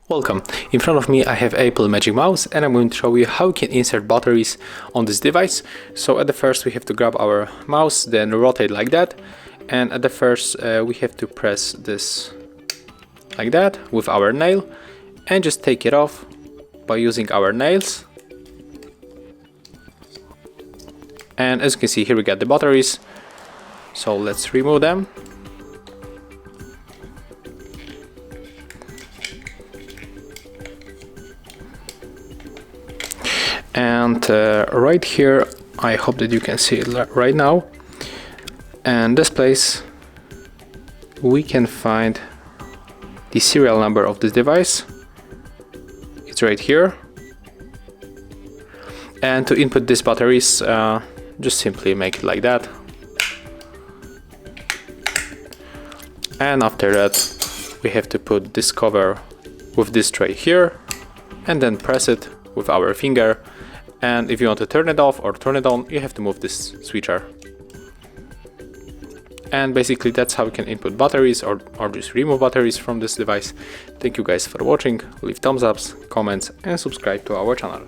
Welcome. In front of me I have Apple Magic Mouse, and I'm going to show you how you can insert batteries on this device. So at the first we have to grab our mouse, then rotate like that, and at the first we have to press this like that with our nail and just take it off by using our nails. And as you can see here we got the batteries, so let's remove them. And right here, I hope that you can see it right now, and this place we can find the serial number of this device. It's right here, and to input these batteries just simply make it like that, and after that we have to put this cover with this tray here and then press it with our finger. And if you want to turn it off or turn it on, you have to move this switcher. And basically that's how you can input batteries or just remove batteries from this device. Thank you guys for watching. Leave thumbs ups, comments and subscribe to our channel.